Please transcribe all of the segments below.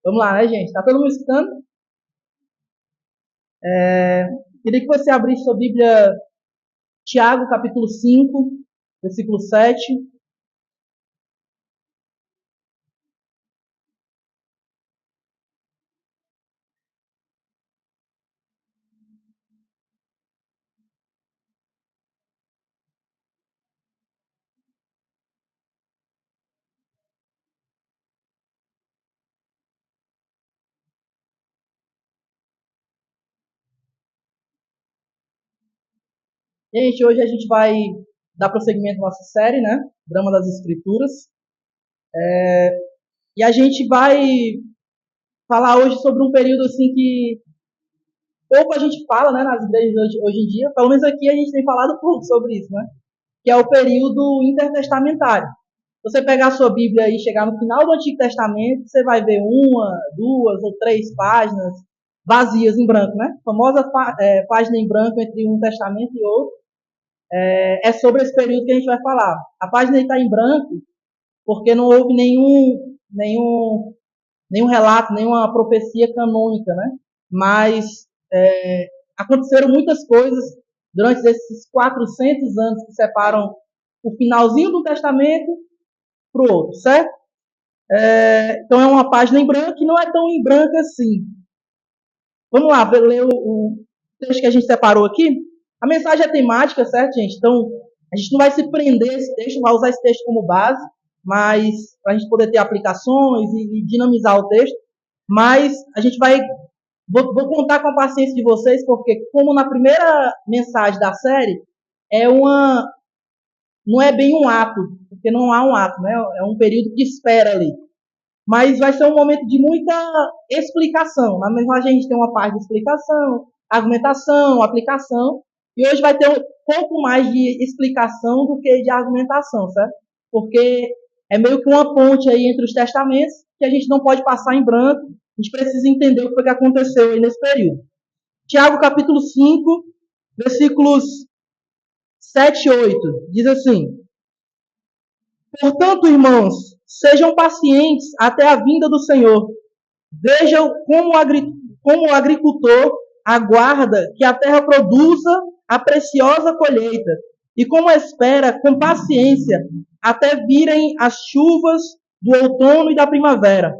Vamos lá, né, gente? Tá todo mundo escutando? Queria que você abrisse sua Bíblia, Tiago, capítulo 5, versículo 7. Gente, hoje a gente vai dar prosseguimento à nossa série, né? Drama das Escrituras. E a gente vai falar hoje sobre um período assim que pouco a gente fala, né, nas igrejas hoje em dia. Pelo menos aqui a gente tem falado pouco sobre isso, né? Que é o período intertestamentário. Você pegar a sua Bíblia e chegar no final do Antigo Testamento, você vai ver uma, duas ou três páginas vazias em branco, né? A famosa página em branco entre um testamento e outro. É sobre esse período que a gente vai falar. A página está em branco porque não houve nenhum relato, nenhuma profecia canônica, né? Mas aconteceram muitas coisas durante esses 400 anos que separam o finalzinho do testamento para o outro, certo? Então é uma página em branco que não é tão em branco assim. Vamos lá, ler o texto que a gente separou aqui. A mensagem é temática, certo, gente? Então a gente não vai se prender a esse texto, vai usar esse texto como base, mas para a gente poder ter aplicações e dinamizar o texto. Mas a gente vai. Vou contar com a paciência de vocês, porque como na primeira mensagem da série, não é bem um ato, porque não há um ato, né? É um período de espera ali. Mas vai ser um momento de muita explicação. Na mensagem a gente tem uma parte de explicação, argumentação, aplicação, e hoje vai ter um pouco mais de explicação do que de argumentação, certo? Porque é meio que uma ponte aí entre os testamentos que a gente não pode passar em branco, a gente precisa entender o que foi que aconteceu aí nesse período. Tiago capítulo 5, versículos 7 e 8, diz assim: Portanto, irmãos, sejam pacientes até a vinda do Senhor. Vejam como o agricultor aguarda que a terra produza a preciosa colheita e como espera com paciência até virem as chuvas do outono e da primavera.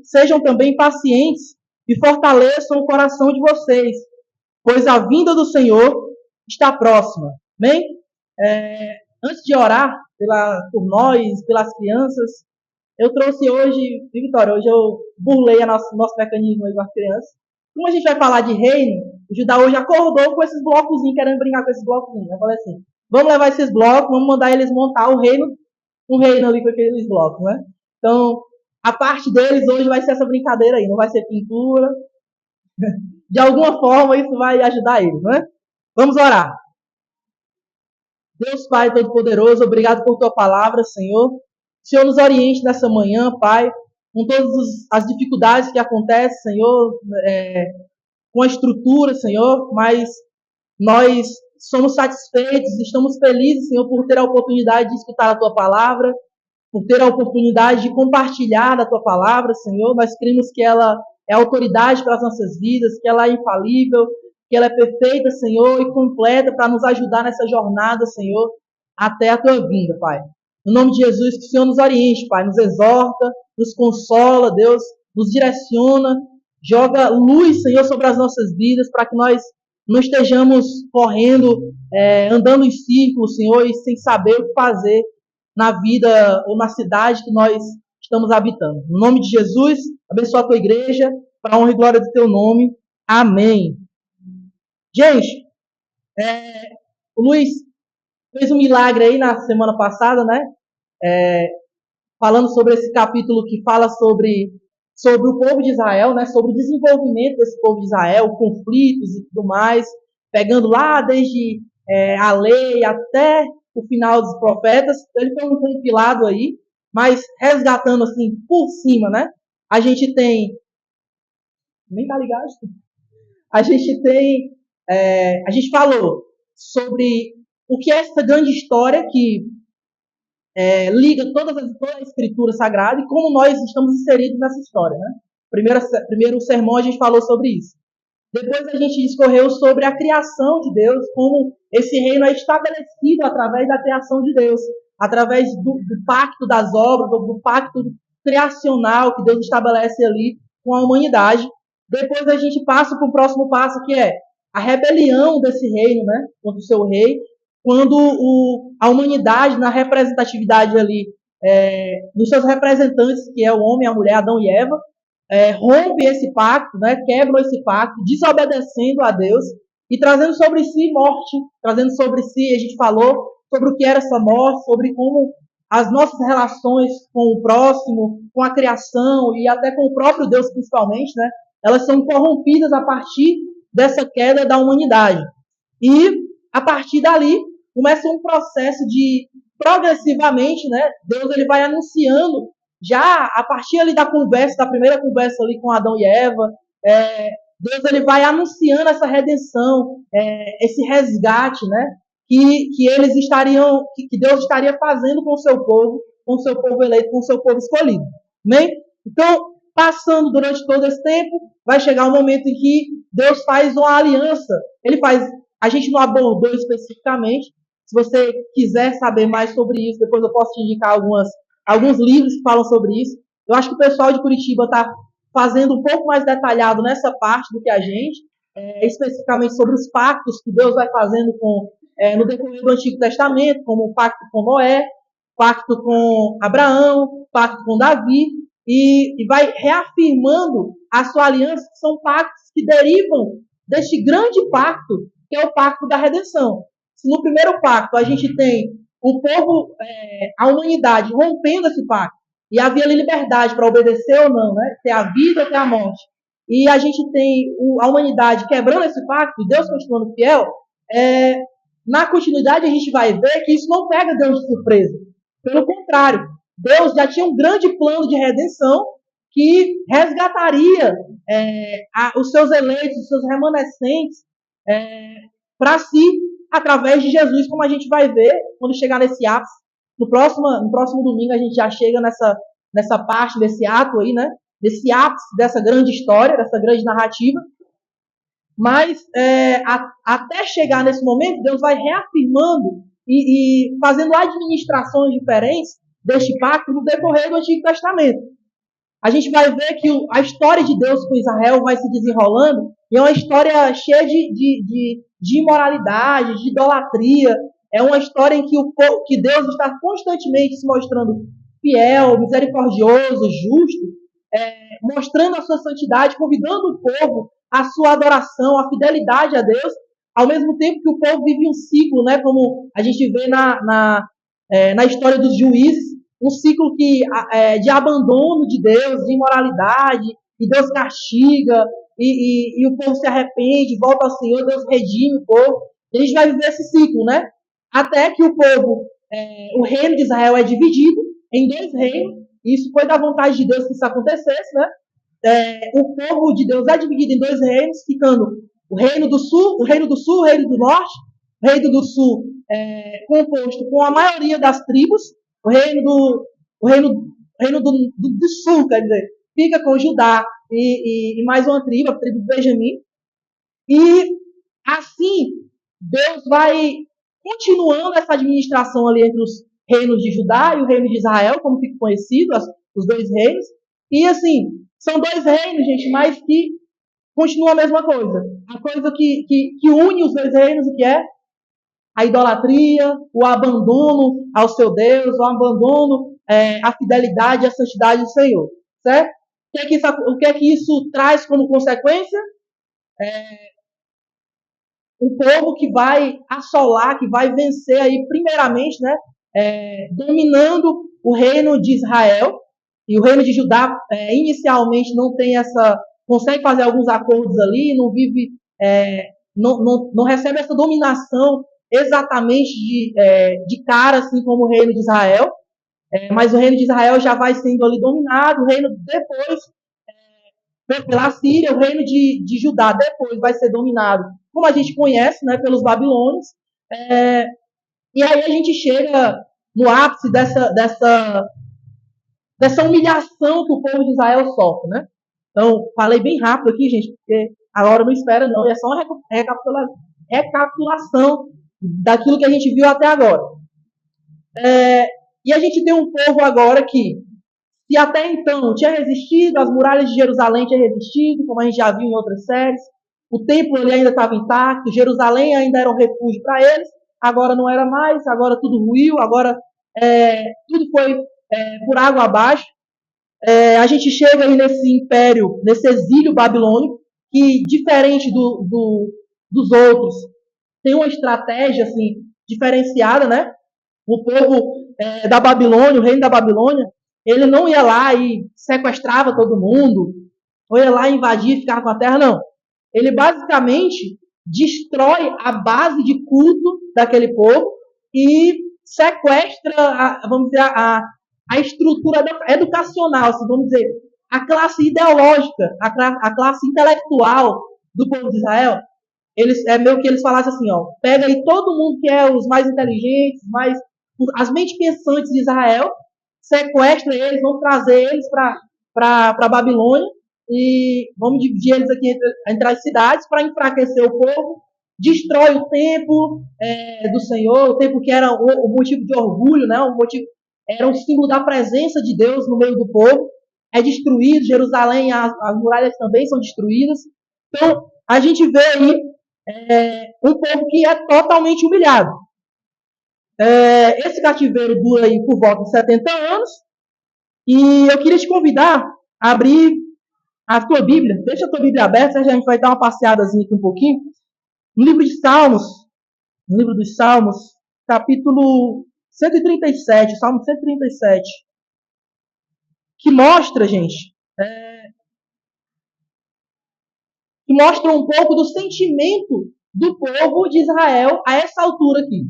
Sejam também pacientes e fortaleçam o coração de vocês, pois a vinda do Senhor está próxima. Amém? Antes de orar por nós, pelas crianças, eu trouxe hoje, Vitória, hoje eu burlei nosso mecanismo aí com as crianças. Como a gente vai falar de reino, o Judá hoje acordou com esses blocozinhos, querendo brincar com esses blocozinhos. Eu falei assim, vamos levar esses blocos, vamos mandar eles montar um reino ali com aqueles blocos, né? Então, a parte deles hoje vai ser essa brincadeira aí, não vai ser pintura. De alguma forma isso vai ajudar eles, né? Vamos orar. Deus Pai Todo-Poderoso, obrigado por tua palavra, Senhor. O Senhor nos oriente nessa manhã, Pai, com todas as dificuldades que acontecem, Senhor, com a estrutura, Senhor, mas nós somos satisfeitos, estamos felizes, Senhor, por ter a oportunidade de escutar a tua palavra, por ter a oportunidade de compartilhar a tua palavra, Senhor. Nós cremos que ela é autoridade para as nossas vidas, que ela é infalível, que ela é perfeita, Senhor, e completa para nos ajudar nessa jornada, Senhor, até a tua vinda, Pai. No nome de Jesus, que o Senhor nos oriente, Pai, nos exorta, nos consola, Deus, nos direciona, joga luz, Senhor, sobre as nossas vidas, para que nós não estejamos correndo, andando em círculos, Senhor, e sem saber o que fazer na vida ou na cidade que nós estamos habitando. No nome de Jesus, abençoa a tua igreja, para a honra e glória do teu nome. Amém. Gente, o Luiz fez um milagre aí na semana passada, né? Falando sobre esse capítulo que fala sobre o povo de Israel, né? Sobre o desenvolvimento desse povo de Israel, conflitos e tudo mais, pegando lá desde a lei até o final dos profetas. Ele foi um compilado aí, mas resgatando assim por cima, né? A gente tem, nem tá ligado? A gente tem, a gente falou sobre o que é essa grande história que liga toda a escritura sagrada e como nós estamos inseridos nessa história, né? Primeiro sermão a gente falou sobre isso. Depois a gente discorreu sobre a criação de Deus, como esse reino é estabelecido através da criação de Deus, através do pacto das obras, do pacto criacional que Deus estabelece ali com a humanidade. Depois a gente passa para o próximo passo, que é a rebelião desse reino, né, contra o seu rei, quando a humanidade, na representatividade ali, dos seus representantes, que é o homem, a mulher, Adão e Eva, rompe esse pacto, né, quebram esse pacto, desobedecendo a Deus e trazendo sobre si morte, trazendo sobre si, a gente falou sobre o que era essa morte, sobre como as nossas relações com o próximo, com a criação e até com o próprio Deus principalmente, né, elas são corrompidas a partir dessa queda da humanidade. E a partir dali começa um processo de progressivamente, né, Deus ele vai anunciando já a partir ali da conversa, da primeira conversa ali com Adão e Eva, Deus ele vai anunciando essa redenção, esse resgate, né, que eles estariam, que Deus estaria fazendo com o seu povo eleito, com o seu povo escolhido. Amém? Então, passando durante todo esse tempo, vai chegar um momento em que Deus faz uma aliança. Ele faz, a gente não abordou especificamente. Se você quiser saber mais sobre isso, depois eu posso te indicar alguns livros que falam sobre isso. Eu acho que o pessoal de Curitiba está fazendo um pouco mais detalhado nessa parte do que a gente, especificamente sobre os pactos que Deus vai fazendo no decorrer do Antigo Testamento, como o pacto com Noé, pacto com Abraão, pacto com Davi, e vai reafirmando a sua aliança, que são pactos que derivam deste grande pacto, que é o pacto da redenção. Se no primeiro pacto a gente tem o povo, a humanidade rompendo esse pacto, e havia ali liberdade para obedecer ou não, né? Ter a vida ou ter a morte. E a gente tem a humanidade quebrando esse pacto, e Deus continuando fiel, na continuidade a gente vai ver que isso não pega Deus de surpresa. Pelo contrário, Deus já tinha um grande plano de redenção que resgataria os seus eleitos, os seus remanescentes para si, através de Jesus, como a gente vai ver quando chegar nesse ápice. No próximo domingo a gente já chega nessa parte desse ato aí, né? Desse ápice, dessa grande história, dessa grande narrativa. Mas até chegar nesse momento, Deus vai reafirmando e fazendo administrações diferentes deste pacto no decorrer do Antigo Testamento. A gente vai ver que a história de Deus com Israel vai se desenrolando e é uma história cheia de imoralidade, de idolatria. É uma história em que Deus está constantemente se mostrando fiel, misericordioso, justo, mostrando a sua santidade, convidando o povo à sua adoração, à fidelidade a Deus, ao mesmo tempo que o povo vive um ciclo, né, como a gente vê na história dos juízes, um ciclo de abandono de Deus, de imoralidade, e Deus castiga, e o povo se arrepende, volta ao Senhor, Deus redime o povo. E a gente vai viver esse ciclo, né? Até que o povo, o reino de Israel é dividido em dois reinos, e isso foi da vontade de Deus que isso acontecesse, né? O povo de Deus é dividido em dois reinos, ficando o reino do sul, o reino do norte, o reino do sul composto com a maioria das tribos, o reino do sul, quer dizer, fica com Judá e mais uma tribo, a tribo de Benjamim. E assim, Deus vai continuando essa administração ali entre os reinos de Judá e o reino de Israel, como fica conhecido, os dois reinos. E assim, são dois reinos, gente, mas que continua a mesma coisa. A coisa que une os dois reinos, o que é? A idolatria, o abandono ao seu Deus, o abandono à fidelidade e à santidade do Senhor. Certo? O que é que isso traz como consequência? Um povo que vai assolar, que vai vencer aí, primeiramente, né, dominando o reino de Israel. E o reino de Judá, inicialmente, não tem consegue fazer alguns acordos ali, não vive, não recebe essa dominação exatamente de cara, assim como o reino de Israel. Mas o reino de Israel já vai sendo ali dominado, o reino depois, pela Síria, o reino de Judá depois vai ser dominado, como a gente conhece, né, pelos babilônios. E aí a gente chega no ápice dessa humilhação que o povo de Israel sofre, né? Então, falei bem rápido aqui, gente, porque a hora não espera, não. É só uma recapitulação daquilo que a gente viu até agora. E a gente tem um povo agora que, se até então tinha resistido, as muralhas de Jerusalém tinham resistido, como a gente já viu em outras séries, o templo ali ainda estava intacto, Jerusalém ainda era um refúgio para eles, agora não era mais, agora tudo ruiu, agora tudo foi por água abaixo. A gente chega aí nesse império, nesse exílio babilônico, que, diferente dos outros, tem uma estratégia assim, diferenciada, né? O povo da Babilônia, o reino da Babilônia, ele não ia lá e sequestrava todo mundo, ou ia lá invadir e ficar com a terra, não. Ele basicamente destrói a base de culto daquele povo e sequestra, vamos dizer, a estrutura educacional, assim, vamos dizer, a classe ideológica, a classe intelectual do povo de Israel. É meio que eles falassem assim, ó, pega aí todo mundo que é os mais inteligentes, as mentes pensantes de Israel, sequestra eles, vão trazer eles para a Babilônia e vamos dividir eles aqui entre as cidades para enfraquecer o povo, destrói o templo do Senhor, o templo que era o motivo de orgulho, né? Era um símbolo da presença de Deus no meio do povo, é destruído, Jerusalém, as muralhas também são destruídas. Então, a gente vê aí um povo que é totalmente humilhado. Esse cativeiro dura aí por volta de 70 anos, e eu queria te convidar a abrir a tua Bíblia, deixa a tua Bíblia aberta, a gente vai dar uma passeadazinha aqui um pouquinho, no livro dos Salmos, capítulo 137, Salmo 137, que mostra, gente, que mostra um pouco do sentimento do povo de Israel a essa altura aqui.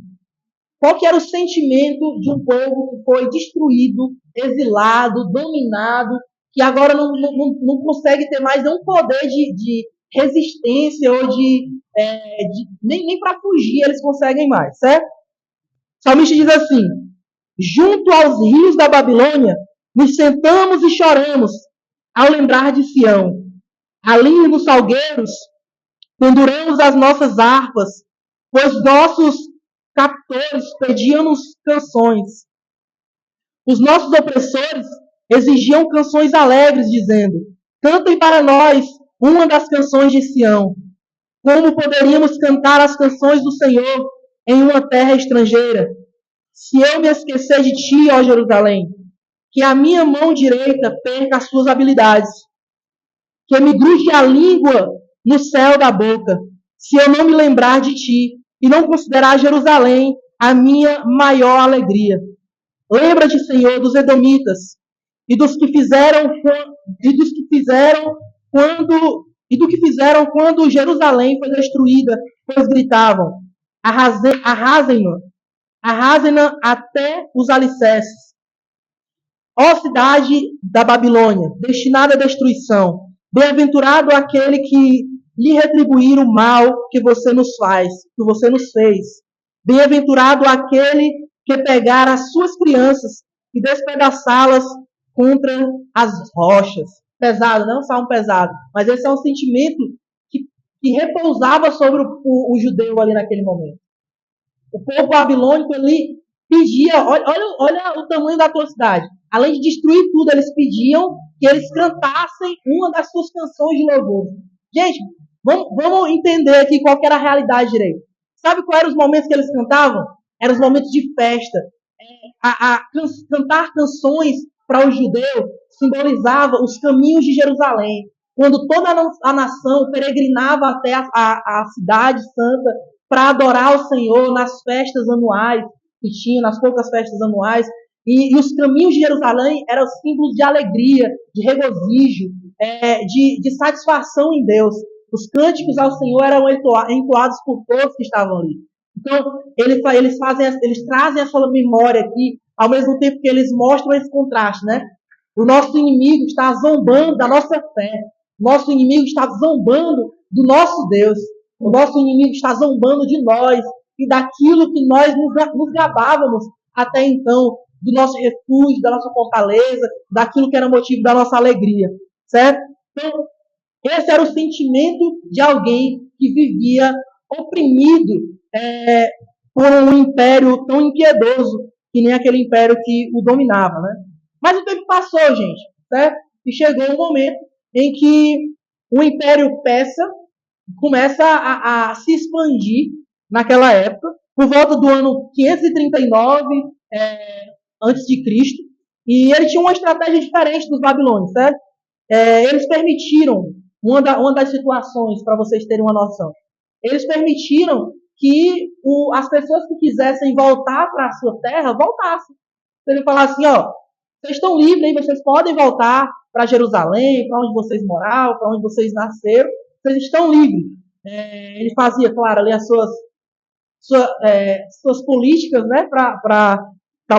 Qual que era o sentimento de um povo que foi destruído, exilado, dominado, que agora não consegue ter mais nenhum poder de resistência ou nem para fugir eles conseguem mais, certo? O salmista diz assim: junto aos rios da Babilônia, nos sentamos e choramos ao lembrar de Sião. Ali nos salgueiros, penduramos as nossas harpas, pois nossos captores pediam-nos canções. Os nossos opressores exigiam canções alegres, dizendo: cantem para nós uma das canções de Sião. Como poderíamos cantar as canções do Senhor em uma terra estrangeira? Se eu me esquecer de ti, ó Jerusalém, que a minha mão direita perca as suas habilidades, que me grude a língua no céu da boca, se eu não me lembrar de ti e não considerar Jerusalém a minha maior alegria. Lembra-te, Senhor, dos edomitas e do que fizeram quando Jerusalém foi destruída, pois gritavam: arrasem-na até os alicerces. Ó cidade da Babilônia, destinada à destruição, bem-aventurado aquele que lhe retribuir o mal que você nos fez. Bem-aventurado aquele que pegar as suas crianças e despedaçá-las contra as rochas. Pesado, não é um salmo pesado, mas esse é um sentimento que repousava sobre o judeu ali naquele momento. O povo babilônico ali pedia, olha o tamanho da atrocidade. Além de destruir tudo, eles pediam que eles cantassem uma das suas canções de louvor. Gente, vamos entender aqui qual era a realidade direito. Sabe quais eram os momentos que eles cantavam? Eram os momentos de festa. Cantar canções para o judeu simbolizava os caminhos de Jerusalém. Quando toda a nação peregrinava até a cidade santa para adorar o Senhor nas festas anuais que tinha, nas poucas festas anuais. E os caminhos de Jerusalém eram símbolos de alegria, de regozijo, de satisfação em Deus. Os cânticos ao Senhor eram entoados por todos que estavam ali. Então, eles trazem essa memória aqui, ao mesmo tempo que eles mostram esse contraste, né? O nosso inimigo está zombando da nossa fé. O nosso inimigo está zombando do nosso Deus. O nosso inimigo está zombando de nós e daquilo que nós nos gabávamos até então do nosso refúgio, da nossa fortaleza, daquilo que era motivo da nossa alegria, certo? Então, esse era o sentimento de alguém que vivia oprimido por um império tão impiedoso que nem aquele império que o dominava, né? Mas o tempo passou, gente, certo? E chegou um momento em que o Império Persa começa a se expandir naquela época, por volta do ano 539 antes de Cristo, e ele tinha uma estratégia diferente dos babilônios, certo? Eles permitiram, uma das situações, para vocês terem uma noção, eles permitiram que as pessoas que quisessem voltar para a sua terra, voltassem. Ele falasse assim, ó, vocês estão livres aí, vocês podem voltar para Jerusalém, para onde vocês moravam, para onde vocês nasceram, vocês estão livres. Ele fazia, claro, ali as suas políticas, né, para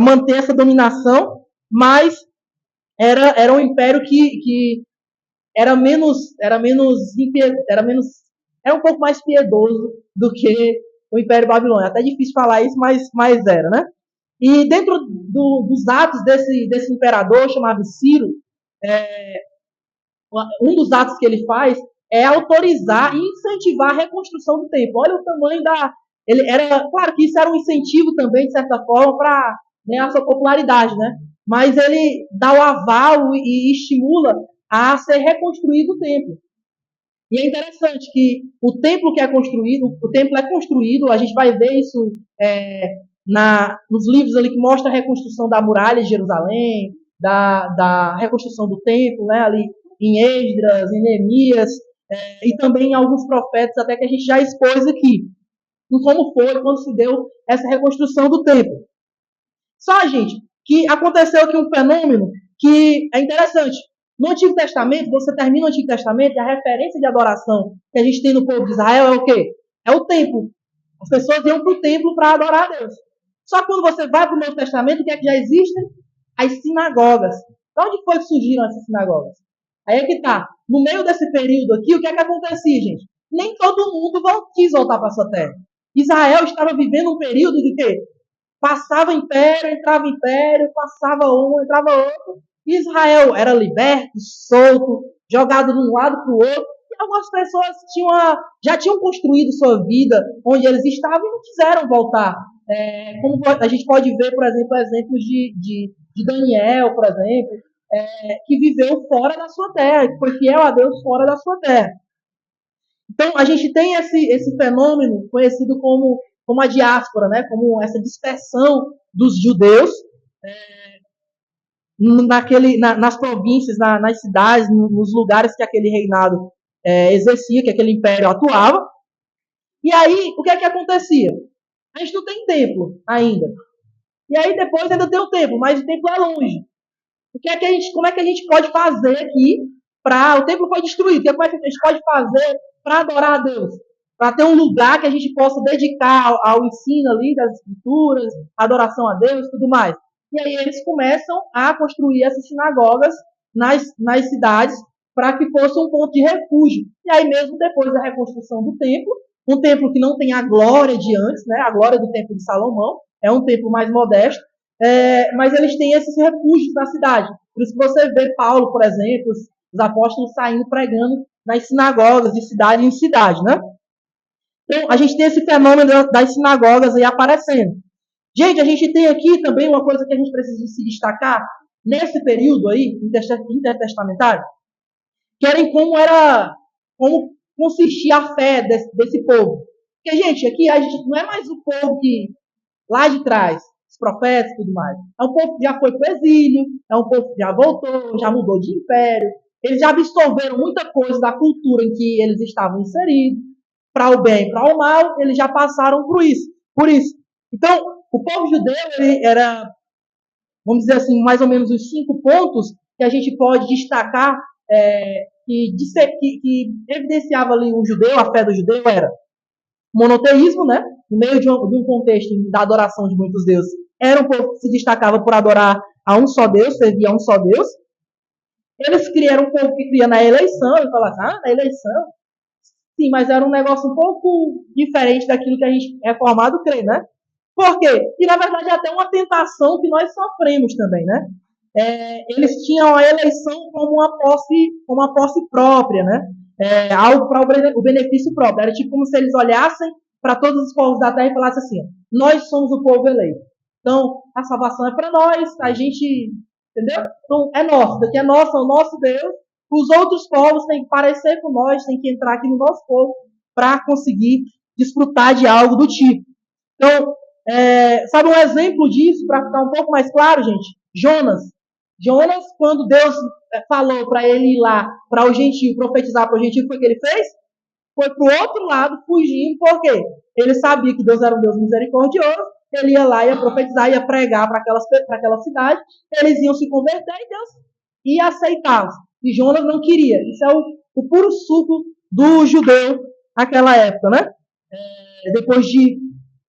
manter essa dominação, mas era um império que era um pouco mais piedoso do que o Império Babilônico. Até difícil falar isso, mas era, né? E dentro dos atos desse imperador chamado Ciro, um dos atos que ele faz é autorizar e incentivar a reconstrução do templo. Olha o tamanho da... Claro que isso era um incentivo também, de certa forma, para a sua popularidade, né? Mas ele dá o aval e estimula a ser reconstruído o templo. E é interessante que o templo é construído, a gente vai ver isso nos livros ali que mostra a reconstrução da muralha de Jerusalém, da reconstrução do templo, né, ali em Esdras, em Neemias, e também em alguns profetas, até que a gente já expôs aqui, em como foi, quando se deu essa reconstrução do templo. Só, gente, que aconteceu aqui um fenômeno que é interessante. No Antigo Testamento, você termina o Antigo Testamento e a referência de adoração que a gente tem no povo de Israel é o quê? É o templo. As pessoas iam para o templo para adorar a Deus. Só que quando você vai para o Novo Testamento, o que é que já existe? As sinagogas. De onde foi que surgiram essas sinagogas? Aí é que tá. No meio desse período aqui, o que é que acontecia, gente? Nem todo mundo quis voltar para a sua terra. Israel estava vivendo um período de quê? Passava império, entrava império, passava um, entrava outro. Israel era liberto, solto, jogado de um lado para o outro. E algumas pessoas já tinham construído sua vida onde eles estavam e não quiseram voltar. Como a gente pode ver, por exemplo, exemplos de Daniel, por exemplo, que viveu fora da sua terra, que foi fiel a Deus fora da sua terra. Então, a gente tem esse fenômeno conhecido como a diáspora, né? Como essa dispersão dos judeus nas províncias, nas cidades, nos lugares que aquele reinado exercia, que aquele império atuava. E aí, o que é que acontecia? A gente não tem templo ainda. E aí depois ainda tem o templo, mas o templo é longe. Como é que a gente pode fazer aqui para... O templo foi destruído. Como é que a gente pode fazer para adorar a Deus? Para ter um lugar que a gente possa dedicar ao ensino ali das escrituras, adoração a Deus e tudo mais. E aí eles começam a construir essas sinagogas nas cidades para que fosse um ponto de refúgio. E aí mesmo depois da reconstrução do templo, um templo que não tem a glória de antes, né? A glória do templo de Salomão, é um templo mais modesto, mas eles têm esses refúgios na cidade. Por isso que você vê Paulo, por exemplo, os apóstolos saindo pregando nas sinagogas de cidade em cidade, né? Então, a gente tem esse fenômeno das sinagogas aí aparecendo. Gente, a gente tem aqui também uma coisa que a gente precisa se destacar nesse período aí, intertestamentário, que era em como consistia a fé desse povo. Porque, gente, aqui a gente não é mais o povo que lá de trás, os profetas e tudo mais. É um povo que já foi para o exílio, é um povo que já voltou, já mudou de império. Eles já absorveram muita coisa da cultura em que eles estavam inseridos. Para o bem e para o mal, eles já passaram por isso. Então, o povo judeu ele era, vamos dizer assim, mais ou menos os 5 pontos que a gente pode destacar que evidenciava ali o judeu, a fé do judeu era monoteísmo, né? No meio de um contexto da adoração de muitos deuses. Era um povo que se destacava por adorar a um só Deus, servir a um só Deus. Eles criaram um povo que cria na eleição, e falavam, na eleição. Sim, mas era um negócio um pouco diferente daquilo que a gente é formado crê, né? Por quê? E, na verdade, é até uma tentação que nós sofremos também, né? Eles tinham a eleição como uma posse própria, né? Algo para o benefício próprio. Era tipo como se eles olhassem para todos os povos da terra e falassem assim: nós somos o povo eleito. Então, a salvação é para nós, a gente, entendeu? Então, é nosso, daqui é nosso, é o nosso Deus. Os outros povos têm que parecer com nós, têm que entrar aqui no nosso povo para conseguir desfrutar de algo do tipo. Então, sabe um exemplo disso, para ficar um pouco mais claro, gente? Jonas. Jonas, quando Deus falou para ele ir lá para o gentio, profetizar para o gentio, foi o que ele fez? Foi para o outro lado, fugindo, por quê? Ele sabia que Deus era um Deus misericordioso, ele ia lá, ia profetizar, ia pregar para aquela cidade, eles iam se converter e Deus ia aceitá-los. E Jonas não queria. Isso é o puro suco do judeu naquela época, né? Depois de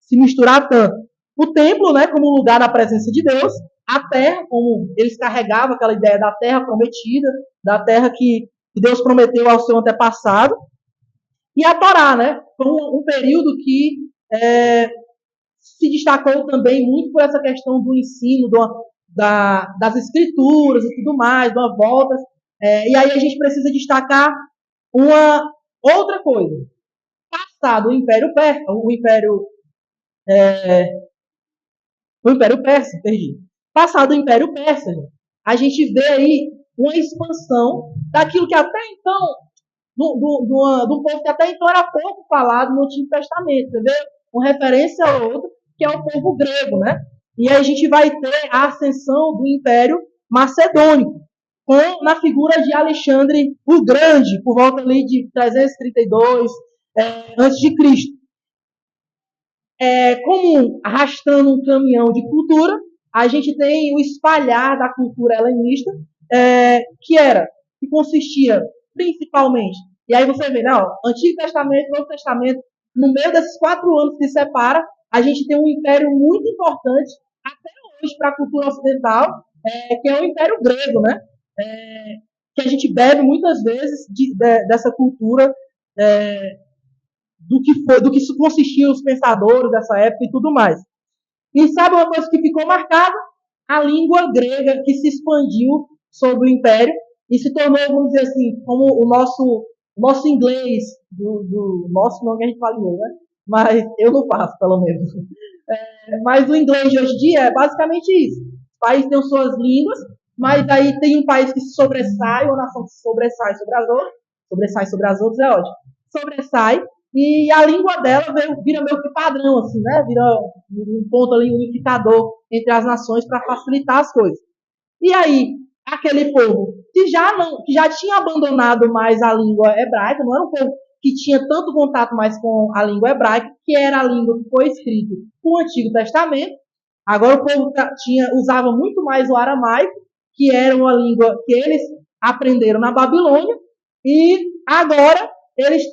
se misturar tanto. O templo, né, como lugar da presença de Deus, a terra, como eles carregavam aquela ideia da terra prometida, da terra que Deus prometeu ao seu antepassado, e a Torá, né? Foi um período que se destacou também muito por essa questão do ensino, das escrituras e tudo mais, de uma volta. E aí a gente precisa destacar uma outra coisa. Passado o Império Persa, o Império Persa, perdi. Passado o Império Persa, a gente vê aí uma expansão daquilo que até então, do povo que até então era pouco falado no Antigo Testamento, você vê? Uma referência a outro, que é o povo grego, né? E aí a gente vai ter a ascensão do Império Macedônico, na figura de Alexandre o Grande, por volta ali de 332 a.C. Como arrastando um caminhão de cultura, a gente tem o espalhar da cultura helenista, que consistia principalmente, e aí você vê, não, Antigo Testamento, Novo Testamento, no meio desses 4 anos que separa, a gente tem um império muito importante, até hoje, para a cultura ocidental, que é o Império Grego, né? Que a gente bebe muitas vezes dessa cultura, do que consistiam os pensadores dessa época e tudo mais. E sabe uma coisa que ficou marcada? A língua grega que se expandiu sobre o Império e se tornou, vamos dizer assim, como o nosso inglês, do nosso nome que a gente fala inglês, né? Mas eu não faço, pelo menos. Mas o inglês de hoje em dia é basicamente isso. Os países têm suas línguas, mas aí tem um país que se sobressai, uma nação que se sobressai sobre as outras é ótimo. Sobressai, e a língua dela vira meio que padrão, assim, né? Vira um ponto ali unificador entre as nações para facilitar as coisas. E aí, aquele povo que já tinha abandonado mais a língua hebraica, não era um povo que tinha tanto contato mais com a língua hebraica, que era a língua que foi escrita no Antigo Testamento. Agora o povo usava muito mais o aramaico, que era uma língua que eles aprenderam na Babilônia, e agora eles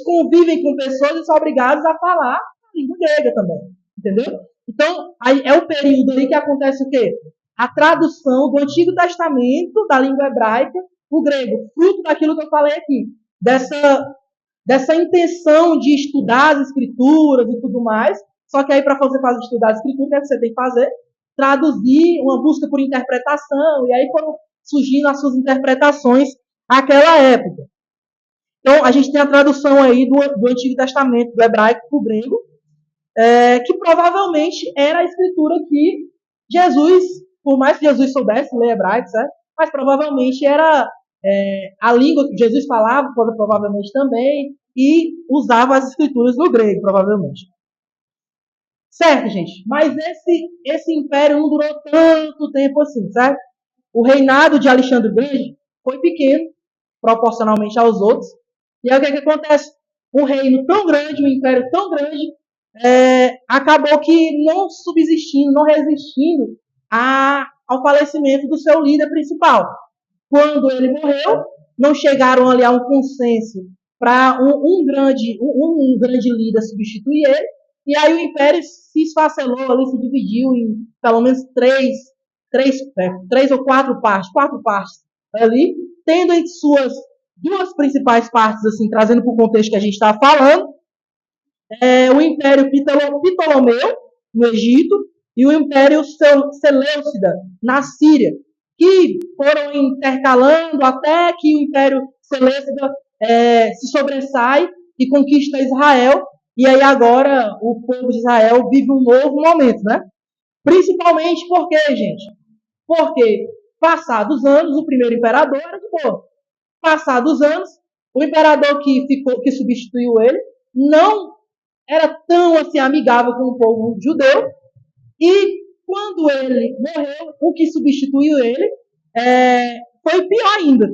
convivem com pessoas e são obrigados a falar a língua grega também, entendeu? Então, é o período aí que acontece o quê? A tradução do Antigo Testamento, da língua hebraica, o grego, fruto daquilo que eu falei aqui, dessa intenção de estudar as escrituras e tudo mais, só que aí para estudar as escrituras, o que você tem que fazer? Traduzir, uma busca por interpretação, e aí foram surgindo as suas interpretações naquela época. Então, a gente tem a tradução aí do Antigo Testamento, do hebraico para o grego, que provavelmente era a escritura que Jesus, por mais que Jesus soubesse ler hebraico, certo? Mas provavelmente era a língua que Jesus falava, provavelmente também, e usava as escrituras do grego, provavelmente. Certo, gente? Mas esse império não durou tanto tempo assim, certo? O reinado de Alexandre o Grande foi pequeno, proporcionalmente aos outros. E aí o que acontece? Um reino tão grande, um império tão grande, acabou que não subsistindo, não resistindo ao falecimento do seu líder principal. Quando ele morreu, não chegaram ali a um consenso para um grande líder substituir ele, e aí o império se esfacelou ali, se dividiu em pelo menos três ou quatro partes ali, tendo em suas 2 principais partes, assim, trazendo para o contexto que a gente está falando, o Império Ptolomeu, no Egito, e o Império Seleucida, na Síria, que foram intercalando até que o Império Seleucida se sobressai e conquista Israel, e aí agora o povo de Israel vive um novo momento, né? Principalmente porque, gente, porque passados anos, o primeiro imperador era de boa. Passados anos, o imperador que substituiu ele não era tão assim amigável com o povo judeu, e quando ele morreu, o que substituiu ele foi pior ainda.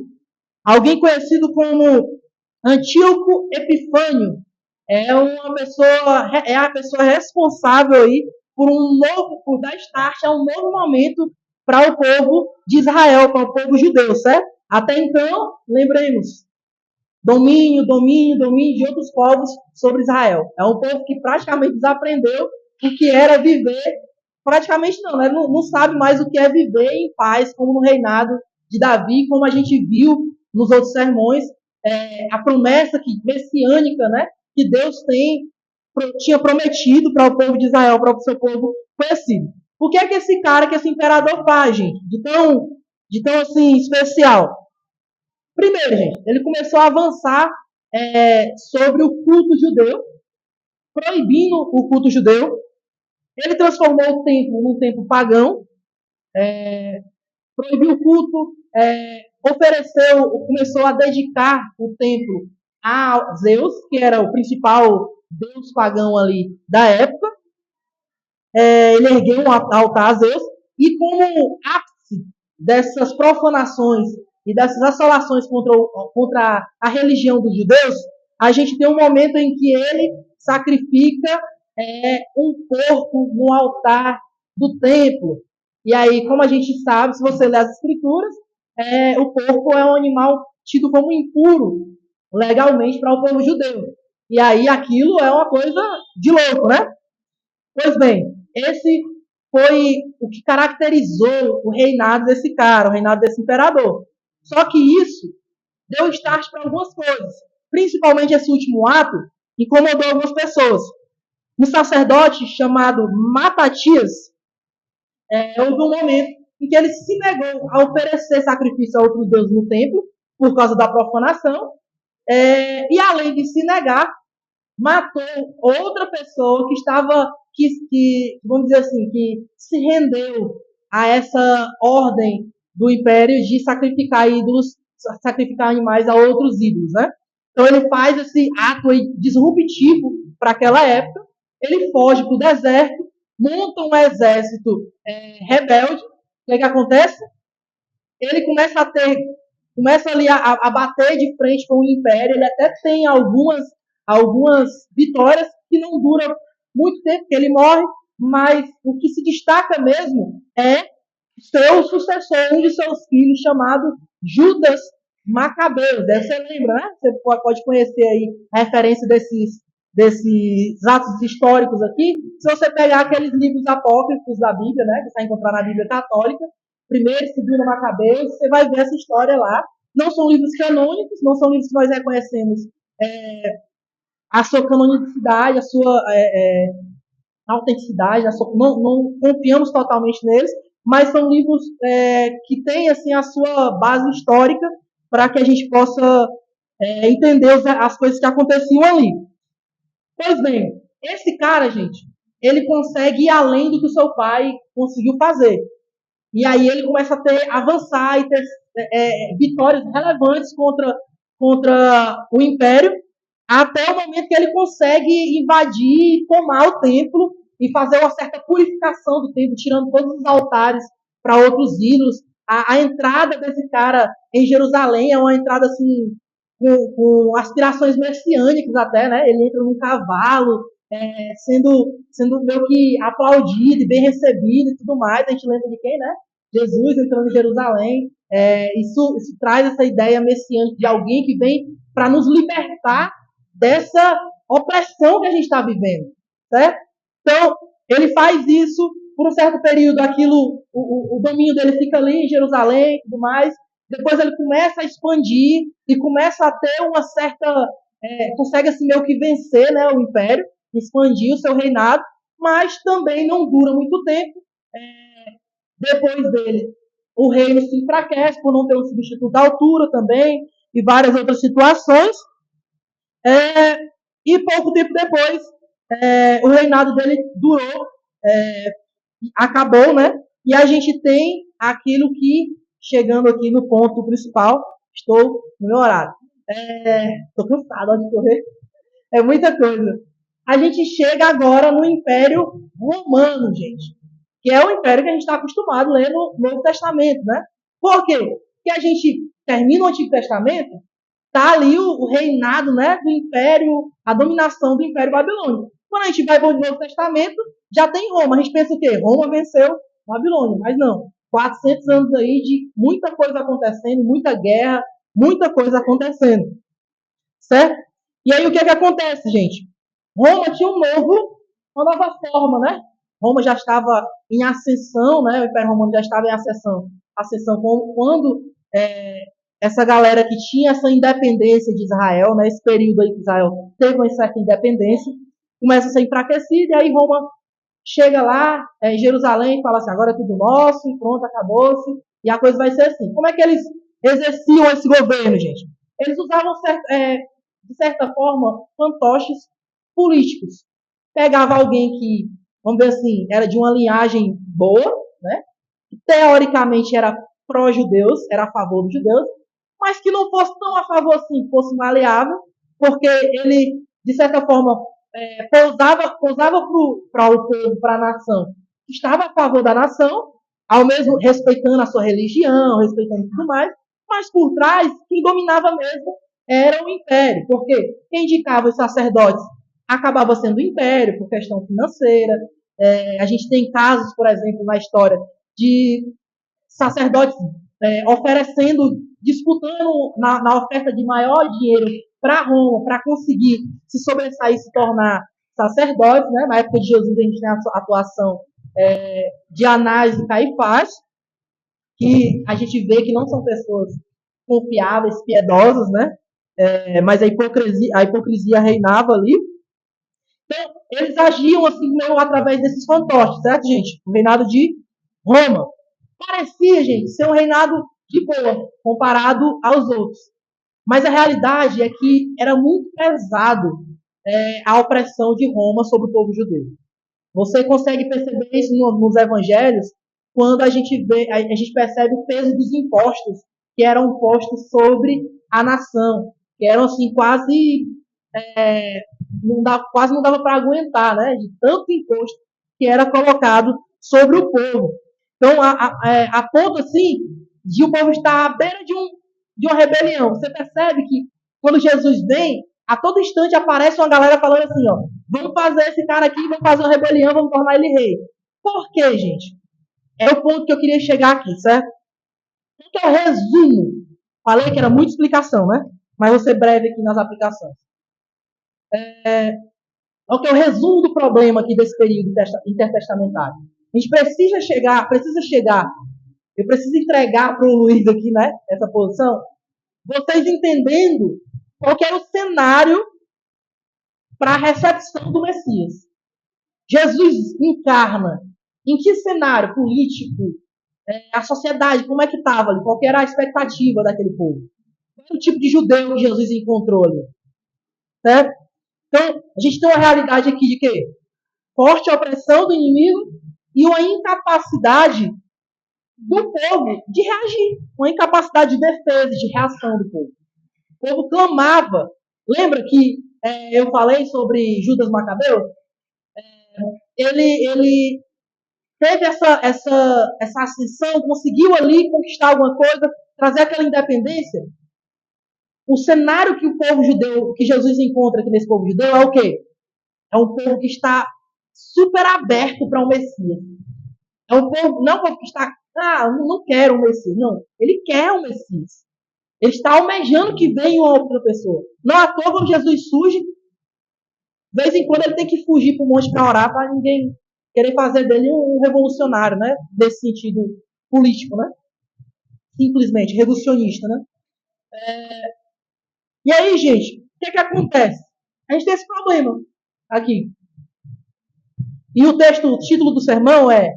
Alguém conhecido como Antíoco Epifânio é a pessoa responsável aí por dar start a um novo momento para o povo de Israel, para o povo judeu, certo? Até então, lembremos, domínio de outros povos sobre Israel. É um povo que praticamente desaprendeu o que era viver, praticamente não, né? Não sabe mais o que é viver em paz, como no reinado de Davi, como a gente viu nos outros sermões, a promessa messiânica, né, que Deus tinha prometido para o povo de Israel, para o seu povo conhecido. O que é que esse cara, que esse imperador faz, gente, de tão assim, especial? Primeiro, gente, ele começou a avançar sobre o culto judeu, proibindo o culto judeu. Ele transformou o templo num templo pagão, proibiu o culto, começou a dedicar o templo a Zeus, que era o principal deus pagão ali da época. Ele ergueu um altar a Zeus, e como ápice dessas profanações e dessas assolações contra a religião dos judeus, a gente tem um momento em que ele sacrifica um porco no altar do templo. E aí, como a gente sabe, se você ler as escrituras, o porco é um animal tido como impuro legalmente para o povo judeu. E aí aquilo é uma coisa de louco, né? Pois bem, esse foi o que caracterizou o reinado desse cara, o reinado desse imperador. Só que isso deu start para algumas coisas. Principalmente esse último ato incomodou algumas pessoas. Um sacerdote chamado Matatias, houve um momento em que ele se negou a oferecer sacrifício a outros deuses no templo, por causa da profanação, e além de se negar, matou outra pessoa que estava, vamos dizer assim, que se rendeu a essa ordem do império de sacrificar ídolos, sacrificar animais a outros ídolos, né? Então ele faz esse ato disruptivo para aquela época, ele foge para o deserto, monta um exército rebelde. O que acontece? Ele começa ali a bater de frente com o império, ele até tem algumas vitórias que não duram muito tempo, que ele morre, mas o que se destaca mesmo é seu sucessor, um de seus filhos, chamado Judas Macabeu. Você lembra, né? Você pode conhecer aí a referência desses atos históricos aqui. Se você pegar aqueles livros apócrifos da Bíblia, né, que você vai encontrar na Bíblia Católica, primeiro e segundo Macabeus, você vai ver essa história lá. Não são livros canônicos, não são livros que nós reconhecemos a sua canonicidade, a sua autenticidade, não confiamos totalmente neles, mas são livros que têm assim, a sua base histórica para que a gente possa entender as coisas que aconteciam ali. Pois bem, esse cara, gente, ele consegue ir além do que o seu pai conseguiu fazer. E aí ele começa a avançar e ter vitórias relevantes contra o Império, até o momento que ele consegue invadir e tomar o templo e fazer uma certa purificação do templo, tirando todos os altares para outros ídolos. A entrada desse cara em Jerusalém é uma entrada assim com aspirações messiânicas até, né? Ele entra num cavalo, sendo meio que aplaudido e bem recebido e tudo mais. A gente lembra de quem, né? Jesus entrando em Jerusalém. Isso traz essa ideia messiânica de alguém que vem para nos libertar dessa opressão que a gente está vivendo, certo? Então, ele faz isso por um certo período, o domínio dele fica ali em Jerusalém e tudo mais. Depois ele começa a expandir e começa a ter uma certa... consegue assim meio que vencer, né, o império, expandir o seu reinado. mas também não dura muito tempo. Depois dele, o reino se enfraquece por não ter um substituto à altura também, e várias outras situações. E pouco tempo depois, o reinado dele durou, acabou, né? E a gente tem aquilo que, chegando aqui no ponto principal, estou no meu horário. Estou cansado de correr. É muita coisa. A gente chega agora no Império Romano, gente. Que é o império que a gente está acostumado a ler no Novo Testamento, né? Por quê? Porque a gente termina o Antigo Testamento, tá ali o reinado, né, do Império, a dominação do Império Babilônico. Quando a gente vai para o Novo Testamento, já tem Roma. A gente pensa o quê? Roma venceu Babilônia, mas não. 400 anos aí de muita coisa acontecendo, muita guerra, muita coisa acontecendo. Certo? E aí o que acontece, gente? Roma tinha uma nova forma, né? Roma já estava em ascensão, né? O Império Romano já estava em ascensão quando essa galera que tinha essa independência de Israel, né? Esse período aí que Israel teve uma certa independência, começa a ser enfraquecida, e aí Roma chega lá em Jerusalém e fala assim, agora é tudo nosso, e pronto, acabou-se, e a coisa vai ser assim. Como é que eles exerciam esse governo, gente? Eles usavam, de certa forma, fantoches políticos. Pegava alguém que, vamos dizer assim, era de uma linhagem boa, né? Que teoricamente era pró-judeus, era a favor dos judeus, mas que não fosse tão a favor assim, fosse maleável, porque ele, de certa forma, pousava para o povo, para a nação, que estava a favor da nação, ao mesmo respeitando a sua religião, respeitando tudo mais, mas por trás, quem dominava mesmo era o império, porque quem indicava os sacerdotes acabava sendo o império, por questão financeira. A gente tem casos, por exemplo, na história, de sacerdotes oferecendo, disputando na oferta de maior dinheiro para Roma, para conseguir se sobressair, se tornar sacerdotes, né? Na época de Jesus a gente tem a atuação de Anás e Caifás, que a gente vê que não são pessoas confiáveis, piedosas, né? Mas a hipocrisia reinava ali. Então, eles agiam assim meio através desses fantoches, certo, gente? O reinado de Roma. Parecia, gente, ser um reinado de boa, comparado aos outros. Mas a realidade é que era muito pesado a opressão de Roma sobre o povo judeu. Você consegue perceber isso nos evangelhos quando a gente percebe o peso dos impostos que eram postos sobre a nação, que eram assim quase quase não dava para aguentar, né? De tanto imposto que era colocado sobre o povo. Então, a ponto assim de o povo estar à beira de uma rebelião. Você percebe que quando Jesus vem, a todo instante aparece uma galera falando assim, ó, vamos fazer esse cara aqui, vamos fazer uma rebelião, vamos tornar ele rei. Por quê, gente? É o ponto que eu queria chegar aqui, certo? Que é o resumo. Falei que era muita explicação, né? Mas vou ser breve aqui nas aplicações. O que é o resumo do problema aqui desse período intertestamentário. A gente precisa chegar, eu preciso entregar para o Luiz aqui, né, essa posição, vocês entendendo qual que era o cenário para a recepção do Messias. Jesus encarna em que cenário político, a sociedade, como é que estava ali, qual que era a expectativa daquele povo. Qual era o tipo de judeu que Jesus encontrou ali. Certo? Então, a gente tem uma realidade aqui de quê? Forte opressão do inimigo e uma incapacidade do povo de reagir. Uma incapacidade de defesa, de reação do povo. O povo clamava. Lembra que eu falei sobre Judas Macabeu? Ele teve essa ascensão, conseguiu ali conquistar alguma coisa, trazer aquela independência. O cenário que o povo judeu, que Jesus encontra aqui nesse povo judeu é o quê? É um povo que está super aberto para o Messias. É um povo, não é um povo que está, não quero um Messias. Não, ele quer um Messias. Ele está almejando que venha uma outra pessoa. Não à toa, quando Jesus surge, de vez em quando ele tem que fugir para o monte para orar, para ninguém querer fazer dele um revolucionário, né? Nesse sentido político, né? Simplesmente, revolucionista, né? E aí, gente, o que acontece? A gente tem esse problema aqui. E o título do sermão é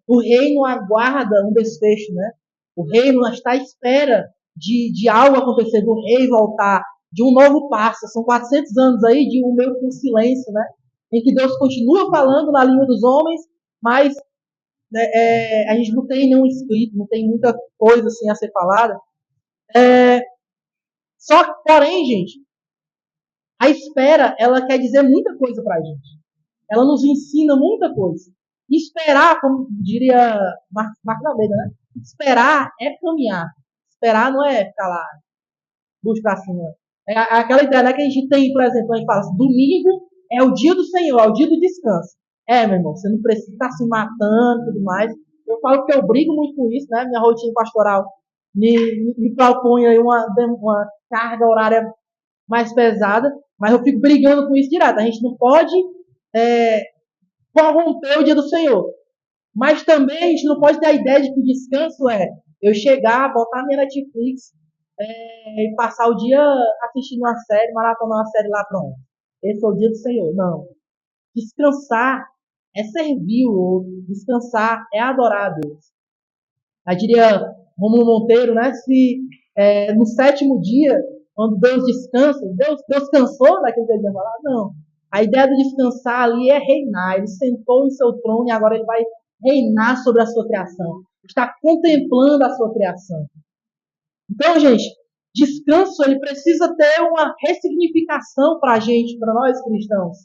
o reino aguarda um desfecho, né? O reino está à espera de algo acontecer, do rei voltar, de um novo passo. São 400 anos aí de um meio com silêncio, né? Em que Deus continua falando na língua dos homens, mas a gente não tem nenhum escrito, não tem muita coisa assim a ser falada. Porém, gente, a espera, ela quer dizer muita coisa pra gente. Ela nos ensina muita coisa. Esperar, como diria Marco Almeida, né? Esperar é caminhar. Esperar não é ficar lá, luz pra cima. É aquela ideia, né, que a gente tem, por exemplo, a gente fala assim, domingo é o dia do Senhor, é o dia do descanso. Meu irmão, você não precisa estar se matando e tudo mais. Eu falo que eu brigo muito com isso, né? Minha rotina pastoral me propõe aí uma carga horária mais pesada, mas eu fico brigando com isso direto. A gente não pode corromper o dia do Senhor. Mas também a gente não pode ter a ideia de que o descanso é eu chegar, botar minha Netflix e passar o dia assistindo uma série, maratonar uma série lá, pronto. Esse é o dia do Senhor. Não. Descansar é servir o outro. Descansar é adorar a Deus. Aí diria Romulo Monteiro, né? Se no sétimo dia, quando Deus descansa, Deus cansou daquilo que ele ia falar? Não. A ideia de descansar ali é reinar. Ele sentou em seu trono e agora ele vai reinar sobre a sua criação. Está contemplando a sua criação. Então, gente, descanso ele precisa ter uma ressignificação para a gente, para nós cristãos.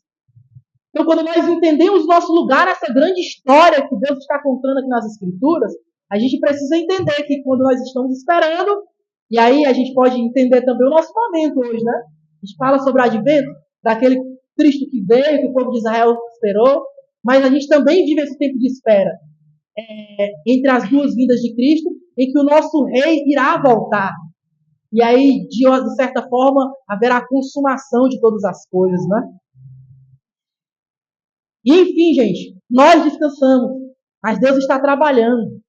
Então, quando nós entendemos nosso lugar nessa grande história que Deus está contando aqui nas Escrituras, a gente precisa entender que quando nós estamos esperando, e aí a gente pode entender também o nosso momento hoje, né? A gente fala sobre o advento, daquele Cristo que veio, que o povo de Israel esperou, mas a gente também vive esse tempo de espera entre as duas vindas de Cristo, em que o nosso rei irá voltar. E aí, de certa forma, haverá a consumação de todas as coisas, né? E enfim, gente, nós descansamos, mas Deus está trabalhando.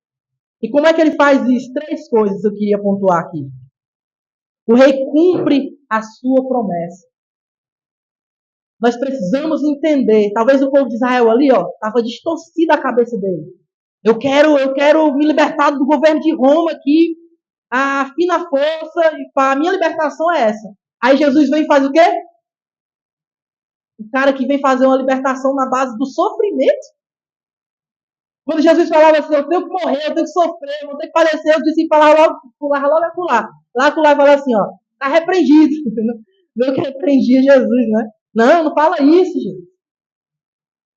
E como é que ele faz isso? 3 coisas eu queria pontuar aqui. O rei cumpre a sua promessa. Nós precisamos entender, talvez o povo de Israel ali, estava distorcida a cabeça dele. Eu quero me libertar do governo de Roma aqui, a fina força, e a minha libertação é essa. Aí Jesus vem e faz o quê? O cara que vem fazer uma libertação na base do sofrimento. Quando Jesus falava assim, eu tenho que morrer, eu tenho que sofrer, eu vou ter que padecer, os discípulos pulavam logo acolá. Lá acolá fala assim, tá repreendido. Meu que repreendia Jesus, né? Não fala isso, gente.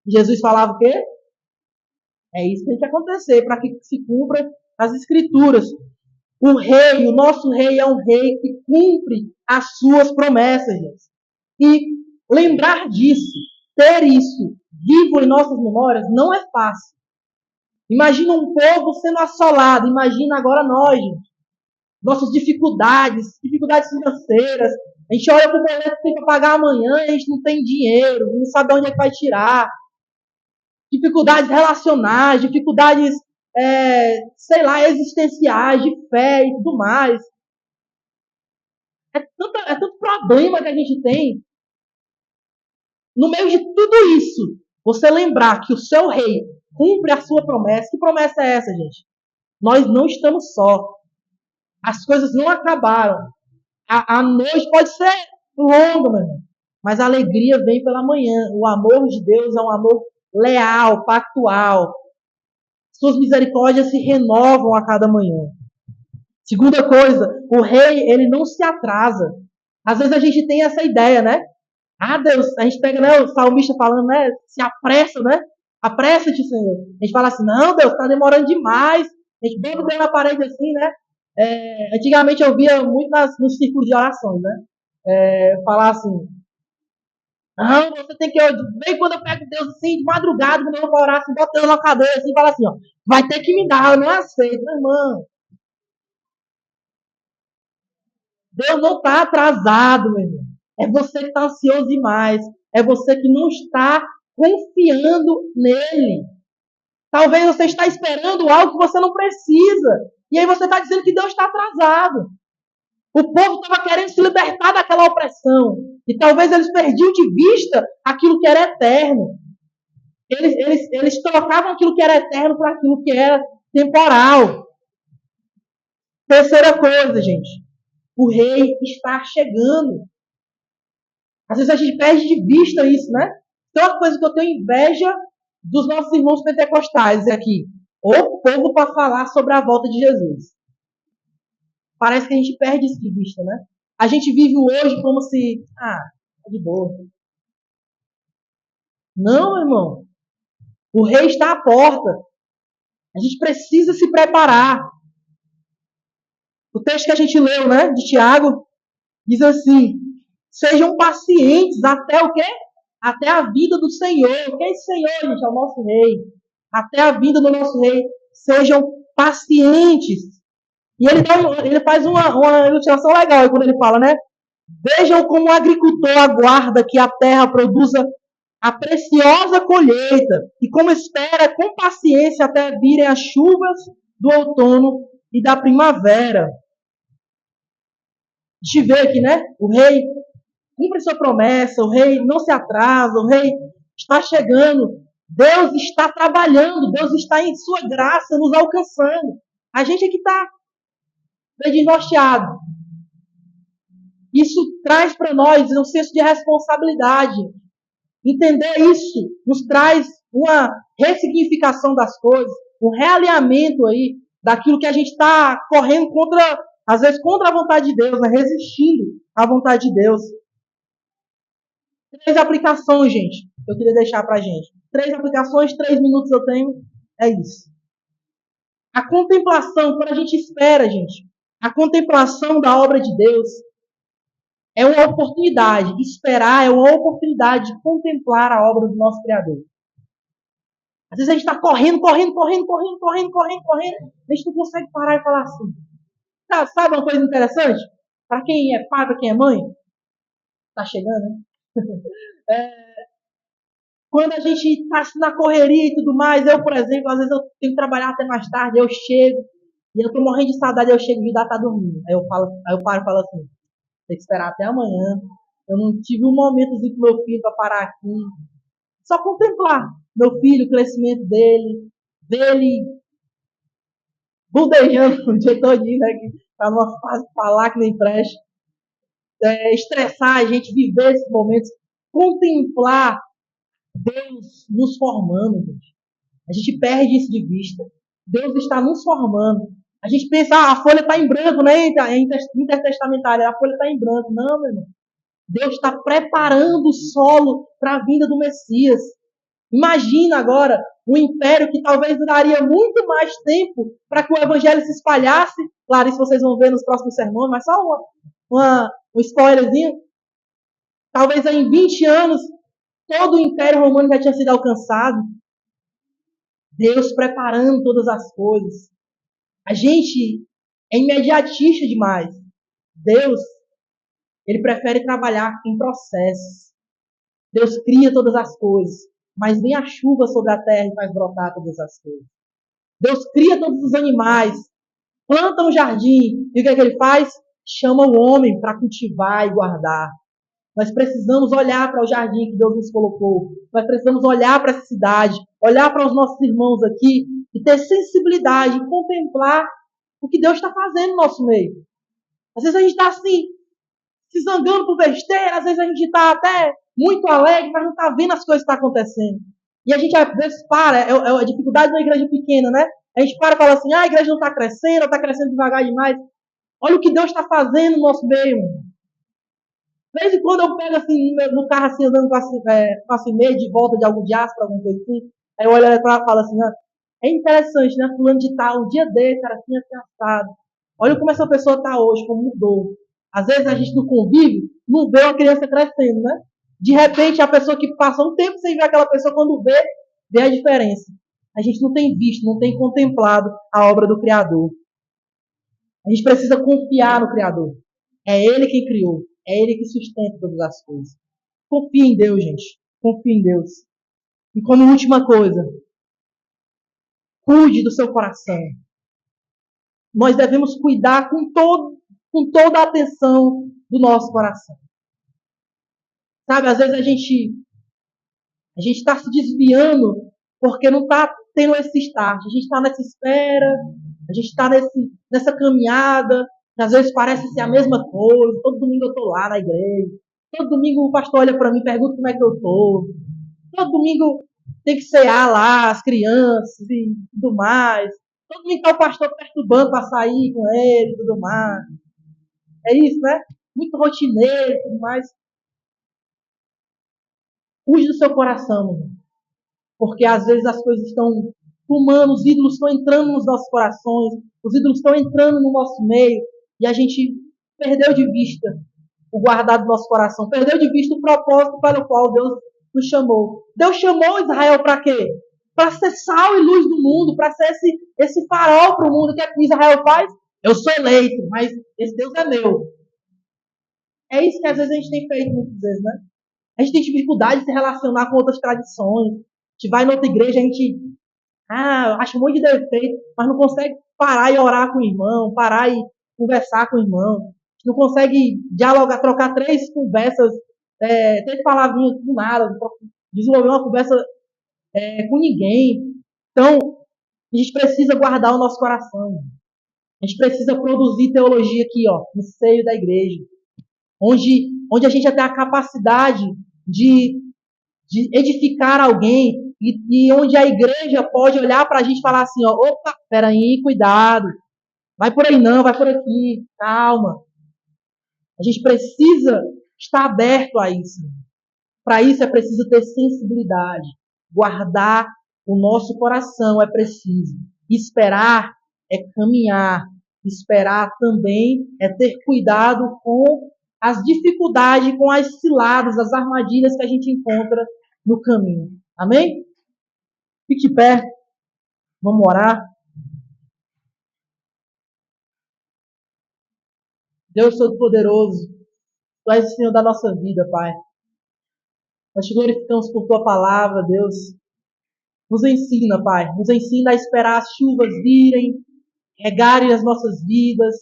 Jesus falava o quê? É isso que tem que acontecer, para que se cumpra as Escrituras. O rei, o nosso rei é um rei que cumpre as suas promessas, gente. E lembrar disso, ter isso vivo em nossas memórias, não é fácil. Imagina um povo sendo assolado, imagina agora nós, gente. Nossas dificuldades financeiras. A gente olha para o boleto que tem para pagar amanhã e a gente não tem dinheiro, não sabe onde é que vai tirar. Dificuldades relacionais, dificuldades, existenciais, de fé e tudo mais. É tanto problema que a gente tem. No meio de tudo isso, você lembrar que o seu rei cumpre a sua promessa. Que promessa é essa, gente? Nós não estamos só. As coisas não acabaram. A noite pode ser longa, meu irmão, mas a alegria vem pela manhã. O amor de Deus é um amor leal, pactual. Suas misericórdias se renovam a cada manhã. Segunda coisa, o rei, ele não se atrasa. Às vezes a gente tem essa ideia, né? Deus, a gente pega, né, o salmista falando, né? Se apressa, né? Apressa-te, Senhor. A gente fala assim, não, Deus, tá demorando demais. A gente bota o dedo na parede assim, né? Antigamente eu via muito nos círculos de orações, né? Falar assim, não, você tem que... Bem quando eu pego Deus assim, de madrugada, quando eu vou orar, assim, bota Deus na cadeira assim, e fala assim, vai ter que me dar, eu não aceito, meu irmão. Deus não está atrasado, meu irmão. É você que está ansioso demais. É você que não está confiando nele. Talvez você está esperando algo que você não precisa. E aí você está dizendo que Deus está atrasado. O povo estava querendo se libertar daquela opressão. E talvez eles perdiam de vista aquilo que era eterno. Eles trocavam aquilo que era eterno por aquilo que era temporal. Terceira coisa, gente. O rei está chegando. Às vezes a gente perde de vista isso, né? Então, uma coisa que eu tenho inveja dos nossos irmãos pentecostais aqui. O povo para falar sobre a volta de Jesus. Parece que a gente perde isso de vista, né? A gente vive hoje como se... é de boa. Não, irmão. O rei está à porta. A gente precisa se preparar. O texto que a gente leu, né, de Tiago, diz assim: sejam pacientes até o quê? Até a vinda do Senhor. Quem é esse Senhor, gente? É o nosso rei. Até a vinda do nosso rei. Sejam pacientes. E ele faz uma ilustração legal quando ele fala, né? Vejam como o agricultor aguarda que a terra produza a preciosa colheita e como espera com paciência até virem as chuvas do outono e da primavera. A gente vê aqui, né? O rei cumpre sua promessa, o rei não se atrasa, o rei está chegando. Deus está trabalhando, Deus está em sua graça nos alcançando. A gente é que está desnorteado. Isso traz para nós um senso de responsabilidade. Entender isso nos traz uma ressignificação das coisas, um realinhamento aí daquilo que a gente está correndo contra, às vezes contra a vontade de Deus, né? Resistindo à vontade de Deus. 3 aplicações, gente, que eu queria deixar para a gente. 3 aplicações, 3 minutos eu tenho, é isso. A contemplação, quando a gente espera, gente, a contemplação da obra de Deus é uma oportunidade. Esperar é uma oportunidade de contemplar a obra do nosso Criador. Às vezes a gente está correndo. A gente não consegue parar e falar assim. Sabe uma coisa interessante? Para quem é pai, para quem é mãe, tá chegando, né? Quando a gente está na correria e tudo mais, eu, por exemplo, às vezes eu tenho que trabalhar até mais tarde, eu chego, e eu tô morrendo de saudade, eu chego e o Vidal tá dormindo. Aí eu paro e falo assim, tem que esperar até amanhã. Eu não tive um momentozinho com meu filho para parar aqui. Só contemplar meu filho, o crescimento dele, bundejando o dia todinho, né? Que tá numa fase de falar que nem presta. Estressar a gente, viver esses momentos, contemplar Deus nos formando, gente. A gente perde isso de vista. Deus está nos formando. A gente pensa, a folha está em branco, né? É intertestamentária, a folha está em branco. Não, meu irmão. Deus está preparando o solo para a vinda do Messias. Imagina agora um império que talvez duraria muito mais tempo para que o evangelho se espalhasse. Claro, isso vocês vão ver nos próximos sermões, mas só um spoilerzinho. Talvez em 20 anos todo o império romano já tinha sido alcançado. Deus preparando todas as coisas. A gente é imediatista demais. Deus, ele prefere trabalhar em processos. Deus cria todas as coisas, mas vem a chuva sobre a terra e faz brotar todas as coisas. Deus cria todos os animais, planta um jardim, e o que é que ele faz? Chama o homem para cultivar e guardar. Nós precisamos olhar para o jardim que Deus nos colocou. Nós precisamos olhar para essa cidade, olhar para os nossos irmãos aqui e ter sensibilidade, contemplar o que Deus está fazendo no nosso meio. Às vezes a gente está assim, se zangando por besteira, às vezes a gente está até muito alegre, mas não está vendo as coisas que estão acontecendo. E a gente às vezes para, é a dificuldade de uma igreja pequena, né? A gente para e fala assim, a igreja não está crescendo, está crescendo devagar demais. Olha o que Deus está fazendo no nosso meio. De vez em quando eu pego assim, no carro assim, andando com a meio de volta de algum diáspora, alguma coisa assim. Aí eu olho e falo assim, é interessante, né? Fulano de tal, um dia dele, cara, assim, assado. Olha como essa pessoa está hoje, como mudou. Às vezes a gente no convívio não vê uma criança crescendo, né? De repente, a pessoa que passou um tempo sem ver aquela pessoa, quando vê a diferença. A gente não tem visto, não tem contemplado a obra do Criador. A gente precisa confiar no Criador. É Ele quem criou. É Ele que sustenta todas as coisas. Confie em Deus, gente. Confie em Deus. E como última coisa, cuide do seu coração. Nós devemos cuidar com toda a atenção do nosso coração. Sabe, às vezes a gente A gente está se desviando porque não está tendo esse start. A gente está nessa espera, a gente está nessa caminhada, que às vezes parece ser a mesma coisa. Todo domingo eu estou lá na igreja. Todo domingo o pastor olha para mim e pergunta como é que eu estou. Todo domingo tem que cear lá as crianças e tudo mais. Todo domingo está o pastor perturbando para sair com ele e tudo mais. É isso, né? Muito rotineiro e tudo mais. Cuide do seu coração, irmão. Porque às vezes as coisas estão fumando, os ídolos estão entrando nos nossos corações, os ídolos estão entrando no nosso meio, e a gente perdeu de vista o guardado do nosso coração, perdeu de vista o propósito para o qual Deus nos chamou. Deus chamou Israel para quê? Para ser sal e luz do mundo, para ser esse farol para o mundo. O que é que Israel faz? Eu sou eleito, mas esse Deus é meu. É isso que às vezes a gente tem feito muitas vezes, né? A gente tem dificuldade de se relacionar com outras tradições. A gente vai na outra igreja, a gente acha um monte de defeito, mas não consegue parar e orar com o irmão, parar e conversar com o irmão. A gente não consegue dialogar, trocar três conversas, três palavrinhas do nada, desenvolver uma conversa com ninguém. Então, a gente precisa guardar o nosso coração. A gente precisa produzir teologia aqui, ó, no seio da igreja. Onde a gente tem a capacidade de edificar alguém e onde a igreja pode olhar para a gente e falar assim, ó, opa, peraí, cuidado, vai por aí não, vai por aqui, calma. A gente precisa estar aberto a isso. Para isso é preciso ter sensibilidade, guardar o nosso coração é preciso. Esperar é caminhar, esperar também é ter cuidado com as dificuldades, com as ciladas, as armadilhas que a gente encontra no caminho. Amém? Fique de pé, vamos orar. Deus Todo-Poderoso, Tu és o Senhor da nossa vida, Pai. Nós te glorificamos por Tua palavra, Deus. Nos ensina, Pai. Nos ensina a esperar as chuvas virem, regarem as nossas vidas.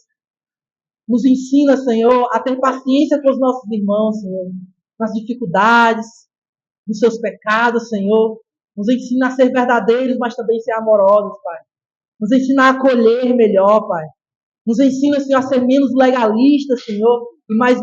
Nos ensina, Senhor, a ter paciência com os nossos irmãos, Senhor, nas dificuldades, nos seus pecados, Senhor. Nos ensina a ser verdadeiros, mas também ser amorosos, Pai. Nos ensina a acolher melhor, Pai. Nos ensina, Senhor, a ser menos legalistas, Senhor, e mais